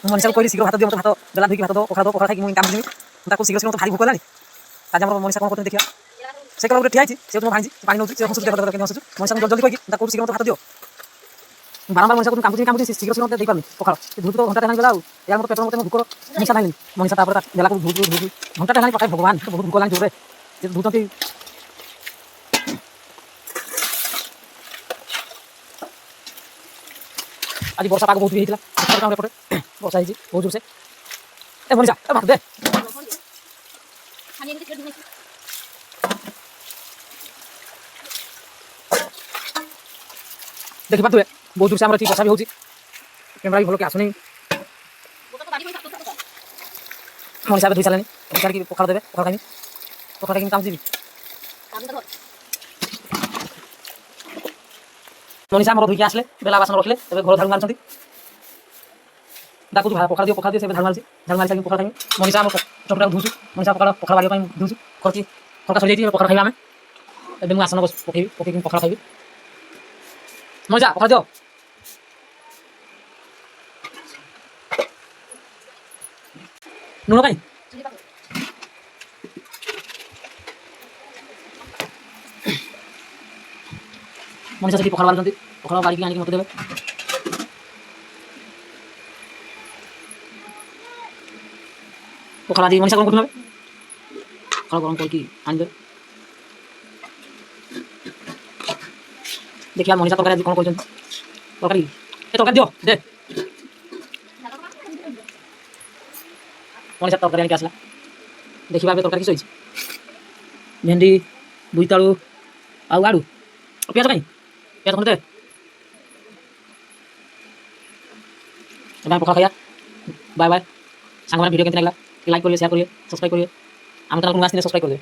ମଣିଷକୁ କହିଲି ଶୀଘ୍ର ଭାତ ଦିଅ, ମୋତେ ଭାତ ବେଲା ଧୋଇକି ଭାତ ଦବ, ପଖାଳ ଖାଇକି ମୁଁ କାମ ଯିବି। ତାକୁ ଶୀଘ୍ର ଶୀଘ୍ର ଭାରି ଭୋକ ହେଲାଣି। ଆଜି ଆମର ମଣିଷ କ'ଣ କରୁଛନ୍ତି ଦେଖିବା। ସେ କହିଲା ଗୋଟେ ଠିଆ ହେଇଛି, ସେ ପାଣି ନେଉଛି, ସେ ହସୁଛୁ, ଦେଖ କେମିତି ହସୁଛୁ। ମଣିଷକୁ ଜଲ୍ଦି କହିକି ତାକୁ ଶୀଘ୍ର ମୋତେ ଭାତ ଦିଅ। ବାରମ୍ବାର ମଣିଷକୁ କାମୁଛି ସେ ଶୀଘ୍ର ଶୀଘ୍ର ଦେଇପାରୁନି ପଖାଳ। ସେ ଧୁତୁ ତ ଘଣ୍ଟାଟେ ହେଲାଣି ଗଲା ଆଉ ୟାର ମୋର ପେଟ ମୋତେ ଭୋକର ନିଶା ନାହିଁ। ମଣିଷ ତାପରେ ବେଲାକୁ ଧୁତୁ ଘଣ୍ଟାଟେ ହେଲାଣି ପକାଇ ଭଗବାନ ବହୁତ ଭୋକ ହେଲାଣି ଜୋରରେ। ସେ ଧୁଛନ୍ତି। ଆଜି ବର୍ଷା ପାଗ ବହୁତ ବି ହେଇଥିଲା ଏପଟେ ବର୍ଷା ହେଇଛି ବହୁତ ଜୋରସେ। ଏ ମଣିଷା ଭାତ ଦେ। ଦେଖିପାରୁଥିବେ ବହୁତ ଜୋରସେ ଆମର ଏଠି ବର୍ଷା ବି ହେଉଛି। କ୍ୟାମେରା ବି ଭଲ କି ଆସୁନି। ମଣିଷା ଏବେ ଧୋଇ ସାରିଲାଣି, ଧୋଇ ସାରିକି ପଖାଳ ଦେବେ, ପଖାଳ ଖାଇବି, ପଖାଳ ଖାଇକି କାମ ଯିବି। ମଣିଷା ଆମର ଧୋଇକି ଆସିଲେ, ବେଲା ବାସନ ରଖିଲେ, ଏବେ ଘର ଝାଡ଼ୁ ମାରୁଛନ୍ତି। ତାକୁ ପଖାଳ ଦିଅ ସେ ଏବେ ଝାଡ଼ୁ ମାରୁଛି, ଝାଡ଼ୁ ମାରି ସାରିକି ପଖାଳ ଖାଇବି। ମଣିଷା ଆମ ଚଟୁଟାକୁ ଧୋଉଛୁ, ମଣିଷା ପଖାଳ ବାଡ଼ିବା ପାଇଁ ଧୋଉଛୁ। ଖରକା ସରିଯାଇଛି, ପଖାଳ ଖାଇବା ଆମେ। ଏବେ ମୁଁ ଆସନ ପକେଇକି ପଖାଳ ଖାଇବି। ମଣିଷା ପଖାଳ ଦିଅ। ଲୁଣ କାଇଁ? ମଣିଷା ସେଠି ପଖାଳ ବାଢୁଛନ୍ତି, ପଖାଳ ବାଢ଼ିକି ଆଣିକି ମୋତେ ଦେବେ। ପଖାଳ ଆଜି ମଣିଷା କ'ଣ କରୁଛନ୍ତି? ପଖାଳ ଗରମ କରିକି ଆଣିଦେବେ। ଦେଖିବା ମଣିଷା ତରକାରୀ ଆଜି କ'ଣ କରିଛନ୍ତି। ତରକାରୀ ଦିଅ ଦେ। ମଣିଷା ତରକାରୀ ଆଣିକି ଆସିଲା। ଦେଖିବା ଏବେ ତରକାରୀ କିସ ହେଇଛି। ଭେଣ୍ଡି, ବୋଇତାଳୁ ଆଉ ଆଳୁ, ପିଆଜ କାଇଁ? ପିଆଜ ଖଣ୍ଡେ ଦେ। ଏବେ ପଖାଳ ଖାଇବା। Bye bye. ସାଙ୍ଗମାନେ ଭିଡ଼ିଓ କେମିତି ଲାଗିଲା ଲାଇକ୍ କରିବେ, ସେୟାର କରିବେ, ସବସ୍କ୍ରାଇବ୍ କରିବେ। ଆମ ଚ୍ୟାନେଲକୁ ନୂଆ ଆସିଥିଲେ ସବସ୍କ୍ରାଇବ୍ କରିଦେବେ।